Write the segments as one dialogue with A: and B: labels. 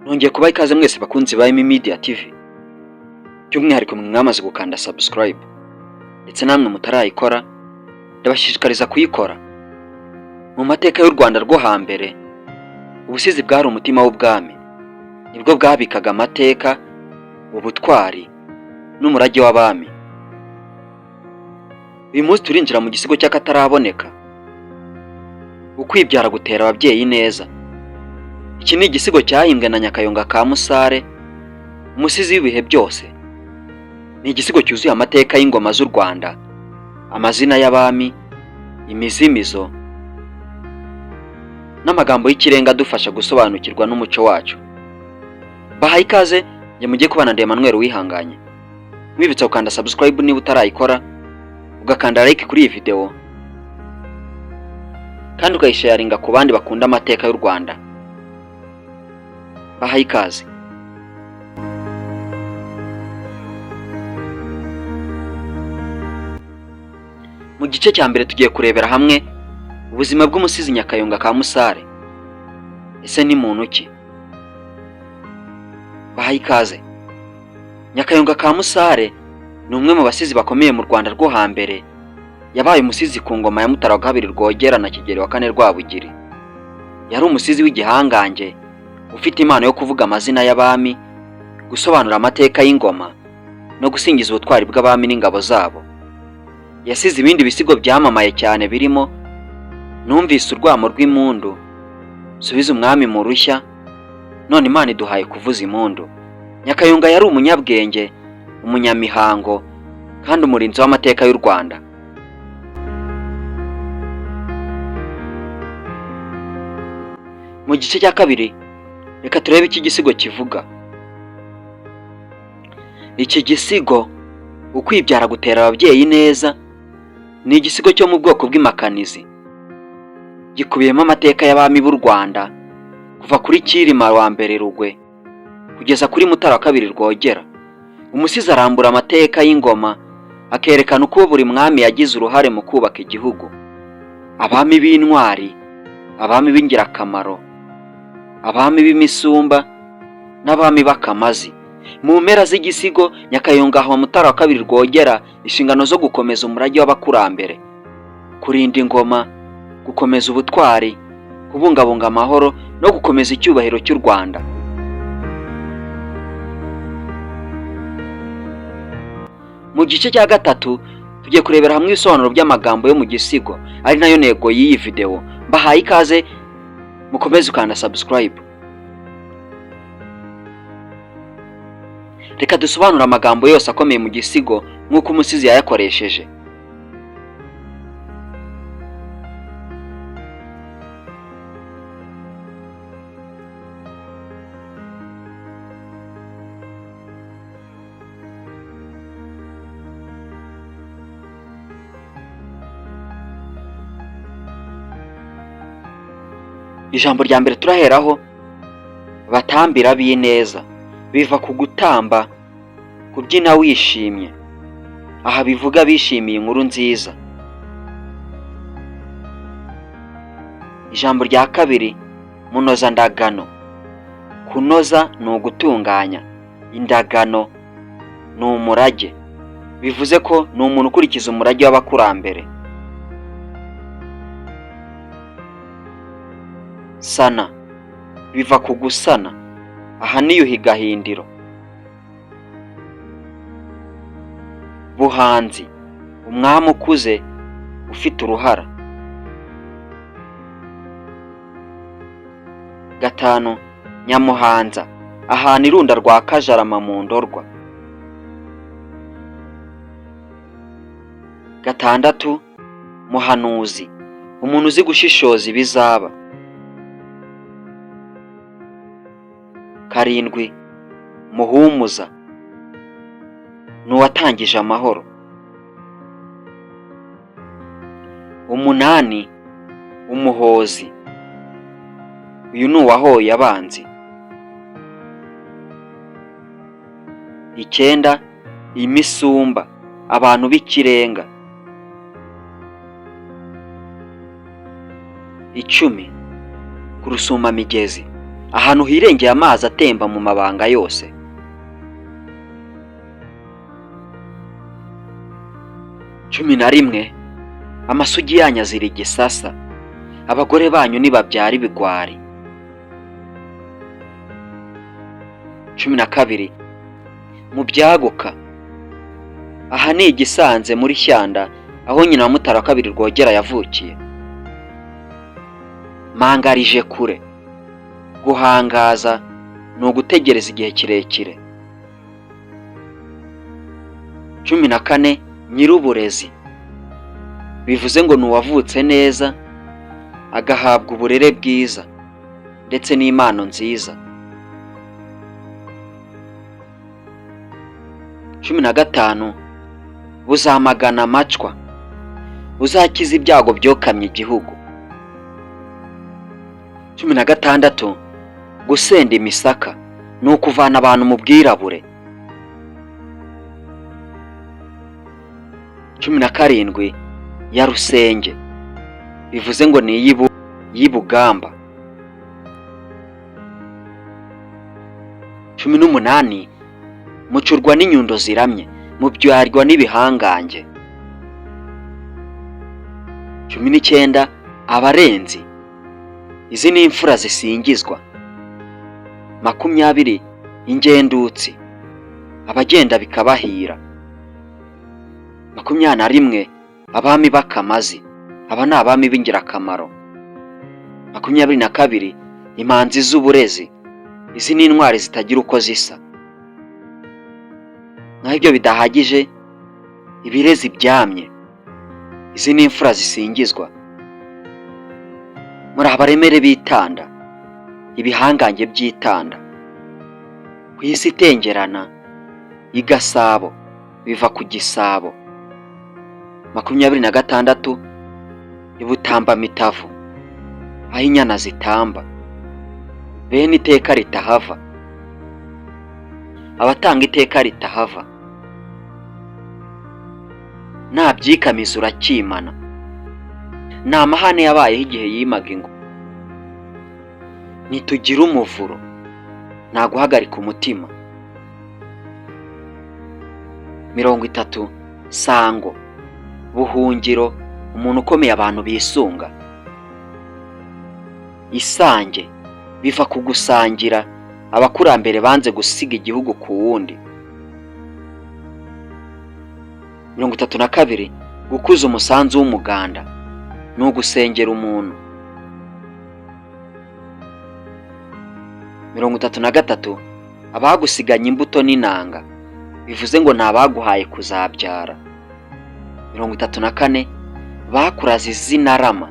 A: Nongeye kubaha ikaze mwese bakunzi ba Media TV. By'umwihariko mwamaze gukanda subscribe. Ndetse namwe mutarayikora, ndabashishikariza kuyikora. Mu mateka y'u Rwanda rwo hambere, ubusizi bwari umutima w'ubwami. Nibwo bwabikaga amateka, ubutwari n'umurage w'abami. Uyu munsi turinjira mu gisigo cy'akataraboneka. Ukwibyara gutera ababyeyi neza. Iki ni igisigo cyahimbwe na Nyakayonga ka Musare, umusizi w'ibihe byose. Ni igisigo cyuzuye amateka y'ingoma z'u Rwanda, amazina y'abami, imizimizo n'amagambo y'ikirenga adufasha gusobanukirwa n'umuco wacu. Bahaye ikaze, njye mugiye kubana na Emmanuel Wihanganye. Mwibutsa gukanda subscribe niba utarayikora, ugakanda like kuri iyi video, kandi ukayisharinga ku bandi bakunda amateka y'u Rwanda. Bahaye ikaze. Mu gice cya mbere tugiye kurebera hamwe ubuzima bw'umusizi Nyakayonga ka Musare. Ese ni muntu ki? Bahaye ikaze. Nyakayonga ka Musare ni umwe mu basizi bakomeye mu Rwanda rwo hambere. Yabaye umusizi ku ngoma ya Mutara II Rwogera na Kigeli wa IV Rwabugiri. Yari umusizi w'igihangange, ufite impano yo kuvuga amazina y'abami, gusobanura amateka y'ingoma no gusingiza ubutwari bw'abami n'ingabo zabo. Yasize ibindi bisigo byamamaye cyane birimo Numvise urwamo rw'impundu, Subiza umwami mu rushya, None Imana iduhaye kuvuza impundu. Nyakayonga yari umunyabwenge, umunyamihango kandi umurinzi w'amateka y'u Rwanda. Mu gice cya kabiri, reka turebe iki gisigo kivuga. Iki gisigo, Ukwibyara gutera ababyeyi neza, ni igisigo cyo mu bwoko bw'imakanizi. Gikubiyemo amateka y'abami b'u Rwanda kuva kuri Cyilima wa mbere Rugwe kugeza kuri Mutara wa II Rwogera. Umusizi arambura amateka y'ingoma, akerekana uko buri mwami yagize uruhare mu kubaka igihugu. Abami b'intwari, abami b'ingirakamaro, abami b'imisumba n'abami b'akamazi. Mu mpera z'igisigo, Nyakayonga aha Mutara wa II Rwogera inshingano zo gukomeza umurage w'abakurambere, kurinda ingoma, gukomeza ubutwari, kubungabunga amahoro no gukomeza icyubahiro cy'u Rwanda. Mu gice cya gatatu tugiye kurebera hamwe ibisobanuro by'amagambo yo mu gisigo, ari nayo ntego y'iyi video. Bahaye ikaze, mukomeze ukanda subscribe. Reka dusobanura amagambo yose akomeye mu gisigo nk'uko umusizi yayakoresheje. Ijambo rya mbere turaheraho, batambira b'ineza. Biva ku gutamba, kubyina wishimye. Aha bivuga bishimiye inkuru nziza. Ijambo rya kabiri, munoza ndagano. Kunoza ni ugutunganya, indagano ni umurage. Bivuze ko ni umuntu ukurikiza umurage w'abakurambere. Sana, biva ku gusana. Aha niyuha igahindiro. Buhanzi, umwami ukuze ufite uruhara. Gatanu, nyamuhanza. Aha ni irunda rwa Kajarama mu Ndorwa. Gatandatu, muhanuzi, umuntu uzi gushishoza ibizaba. Karindwi, muhumuza, n'uwatangije amahoro. Umunani, umuhozi, uyu ni uwahoye abanzi. Icyenda, imisumba, abantu b'ikirenga. Icumi, kurusuma migezi, ahantu hirengeye amazi atemba mu mabanga yose. Cumi na rimwe, amasugi yanyu azira igisasa, abagore banyu nibabyara ibigwari. Cumi na kabiri, mu byaguka, aha ni igisanze muri Shyanda aho nyina wa Mutara wa II Rwogera yavukiye. Mangarije kure, guhangaza ni ugutegereza igihe kirekire. Cumi na kane, nyir'uburezi, bivuze ngo ni uwavutse neza agahabwa uburere bwiza ndetse n'impano nziza. Cumi na gatanu, buzamagana amacwa, buzakiza ibyago byokamye igihugu. Cumi na gatandatu, gusenda imisaka ni ukuvana abantu mu bwirabure. Cumi na karindwi, ya rusenge, bivuze ngo ni iy'ibugamba. Cumi n'umunani, mucurwa n'inyundo ziramye, mubyarwa n'ibihangange. Cumi n'icyenda, abarenzi, izi ni imfura zisingizwa. Makumyabiri, ingendutsi, abagenda bikabahira. Makumyabiri na rimwe, abami b'akamazi, aba ni abami b'ingirakamaro. Makumyabiri na kabiri, imanzi z'uburezi, izi ni intwari zitagira uko zisa. Naho ibyo bidahagije, ibirezi byamye, izi ni imfura zisingizwa. Muri abaremere b'itanda, ibihangange by'itanda. Ku isi itengerana, igasabo biva ku gisabo. Makumyabiri na gatandatu, ibutambamitavu, aho inyana zitamba, bene iteka ritahava, abatanga iteka ritahava. Nabyikamiza urakimana, ni amahane yabayeho igihe yimaga ingoma. Nitugira umuvuro, nta guhagarika umutima. 30, sango, buhungiro, umuntu ukomeye abantu bisunga. Isange, biva ku gusangira, abakurambere banze gusiga igihugu ku wundi. 32, gukuza umusanzu w'umuganda, ni ugusengera umuntu. 33, abagusiganya imbuto n'inanga, bivuze ngo ni abaguhaye kuzabyara. 34, bakuraza izina rama,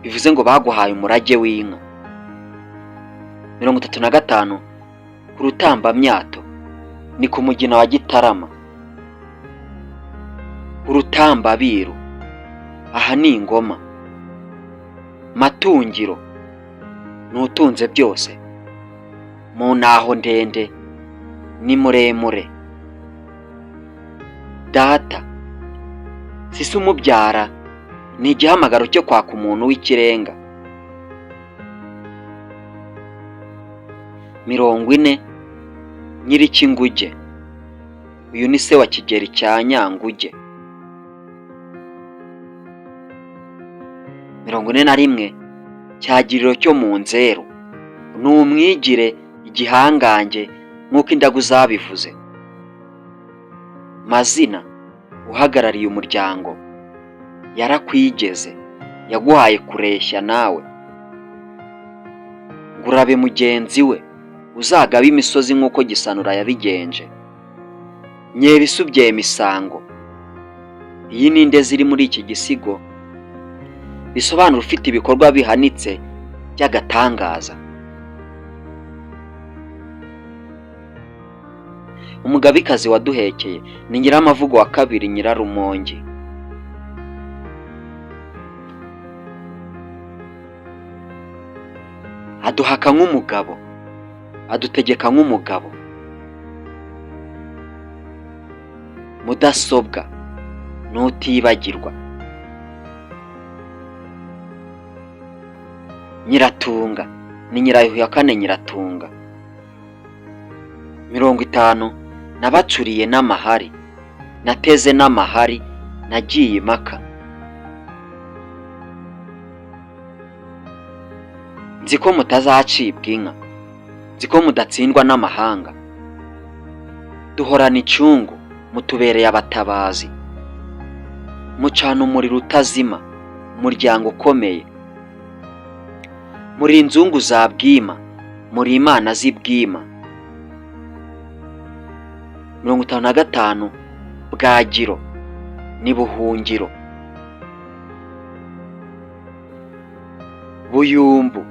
A: bivuze ngo baguhaye umurage w'inka. 35, ku rutambamyato, ni ku mugina wa Gitarama. Ku rutambabiru, aha ni ingoma. Matungiro, nutunze byose. Mu ntaho ndende, ni muremure. Data, sisi umubyara, ni igihamagaro cyo kwaka umuntu w'ikirenga. 40, Nyirikinguge, uyu ni se wa Kigeli cya Nyanguge. 41, Cyagiriro cyo mu Nzeru, ni umwigire, igihangange nk'uko indagu zabivuze. Mazina, uhagarariye umuryango, yarakwigeze, yaguhaye kureshya nawe. Ngurabe mugenzi we, uzagaba imisozi nk'uko Gisanura yabigenje. Nyebisubye misango, iyi ni inde ziri muri iki gisigo, bisobanura ufite ibikorwa bihanitse by'agatangaza. Umugabikazi waduhekeye ni Nyiramavugo wa II Nyirarumongi. Aduhaka nk'umugabo, adutegeka nk'umugabo. Mudasobwa, ntutibagirwa. Nyiratunga, ni Nyirayuhi ya kane Nyiratunga. 50 nabacuriye n'amahari, nateze n'amahari, nagiye impaka. Nzi ko mutazacibwa inka, nzi ko mudatsindwa n'amahanga. Duhorana icungu, mutubereye abatabazi. Mucana umuriro utazima, umuryango ukomeye. Muri inzungu za Bwima, muri imana z'ibwima. 55 Bwagiro ni Buhungiro. Buyumbu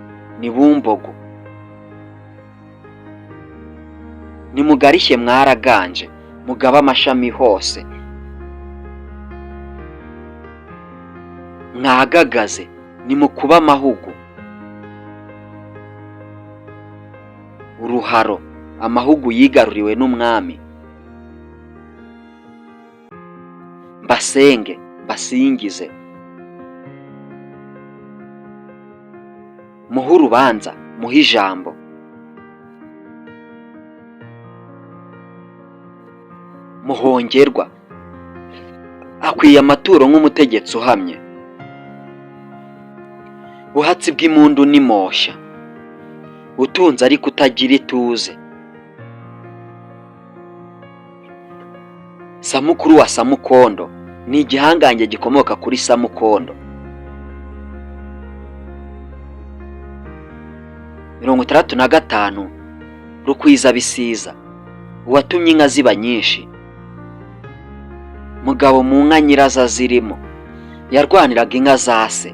A: ni Bumbogo. Nimugarishye mwaraganje, mugaba amashami hose. Mwagagaze nimukuba amahugu. Uruharo amahugu yigaruriwe n'umwami. Mbasenge basingize. Muhe urubanza, muhe ijambo. Muhongerwa akwiye amaturo nk'umutegetsi uhamye. Buhatsi bw'impundu n'imosha, utunze ariko utagira ituze. Samukuru wa Samukondo ni igihangange gikomoka kuri Samukondo. 65 Rukwiza Bisiza, uwatumye inka ziba nyinshi. Mugabo mu nka nyiraza zirimo, yarwaniraga inka za se.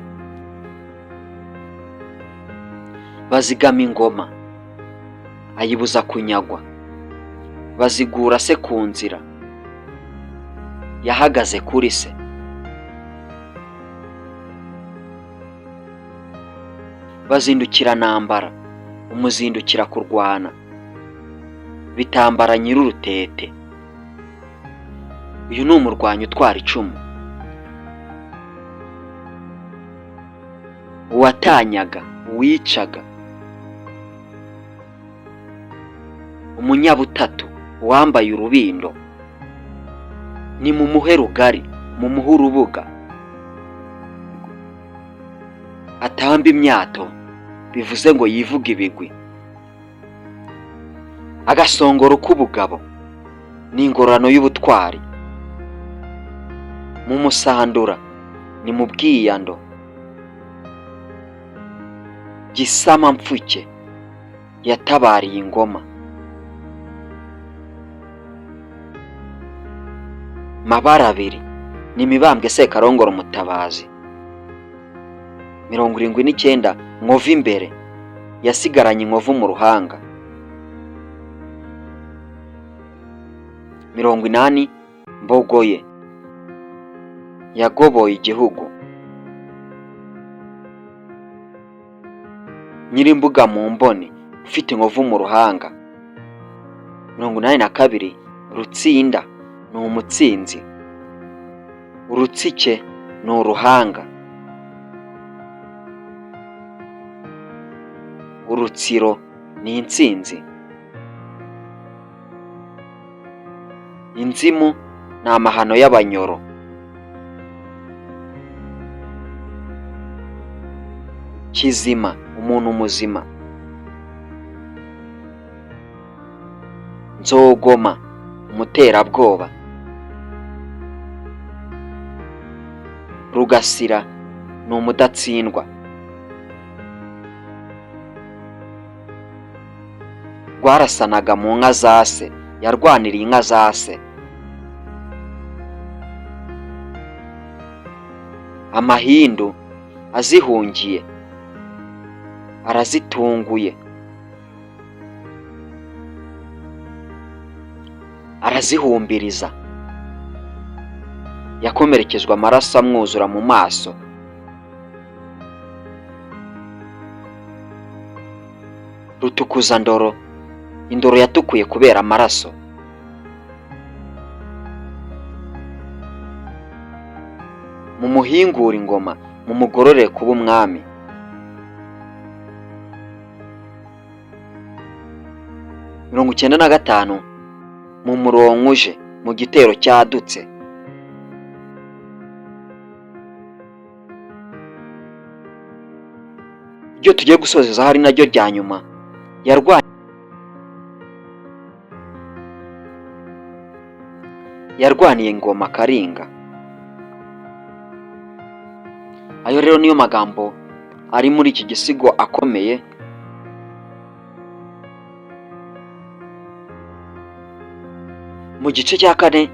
A: Bazigama ingoma, ayibuza kunyagwa. Bazigura se ku nzira, yahagaze kuri se. Bazindukira nambara, umuzindukira kurwana. Bitambara nyir'urutete, uyu ni umurwanyi utwara icumu. Uwatanyaga, uwicaga. Umunyabutatu, uwambaye urubindo. Ni mumuhe rugari, mumuhe urubuga. Atamba imyato, bivuze ngo yivuga ibigwi. Agasongoro k'ubugabo ni ingororano y'ubutwari. Mumusandura ni mu bwiyando. Gisama Mfuke yatabariye ingoma. Mabara abiri ni Mibambwe Sekarongoro Mutabazi. 79 Nkovu imbere yasigaranye inkovu mu ruhanga. 80 Mbogoye yagoboye igihugu. Nyirimbuga mu mboni ufite inkovu mu ruhanga. 82 Rutsinda ni umutsinzi. Urutsike ni uruhanga. Urutsiro ni intsinzi. Inzimu ni amahano y'abanyoro. Kizima umuntu muzima. Nzogoma umuterabwoba. Rugasira ni umudatsindwa. Rwarasanaga mu nka za se, yarwaniriye inka za se. Amahindu azihungiye, arazitunguye. Arazihumbiriza. Yakomerekejwe amaraso amwuzura mu maso. Rutukuza ndoro, indoro yatukuye kubera amaraso. Mumuhingura ingoma, mumugororere kuba umwami. 95 mu murongo uje mu gitero cyadutse. Iryo tugiye gusozeza hari naryo rya nyuma yarwaniye Ngoma Karinga. Ayo rero niyo magambo ari muri iki gisigo akomeye. Mu gice cya 4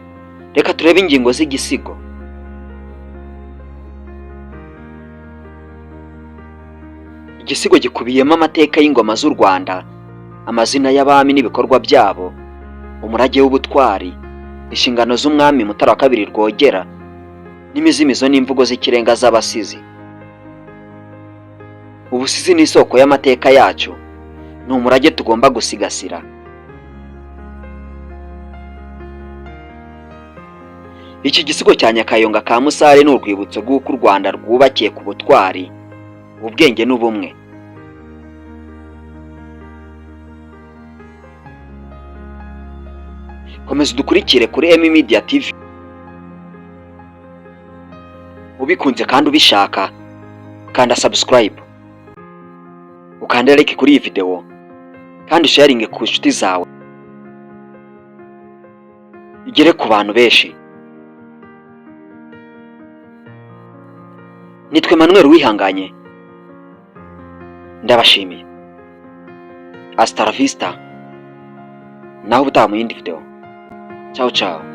A: reka turebe ingingo z'igisigo. Igisigo gikubiyemo amateka y'ingoma z'u Rwanda, amazina y'abami n'ibikorwa byabo, umurage w'ubutwari, inshingano z'umwami Mutara wa II Rwogera, n'imizimizo n'imvugo z'ikirenga z'abasizi. Ubusizi ni isoko y'amateka yacu, ni umurage tugomba gusigasira. Iki gisigo cya Nyakayonga ka Musare ni urwibutso rw'uko u Rwanda rwubakiye ku butwari, ubwenge n'ubumwe. Komeza udukurikire kuri Emi Media TV. Ubikunze kandi ubishaka, kanda subscribe, ukanda like kuri iyi video, kandi sharing ku nshuti zawe, igere ku bantu benshi. Nitwe Emmanuel Wihanganye, ndabashimiye. Hasta la vista, naho ubutaha mu yindi video. Ciao ciao.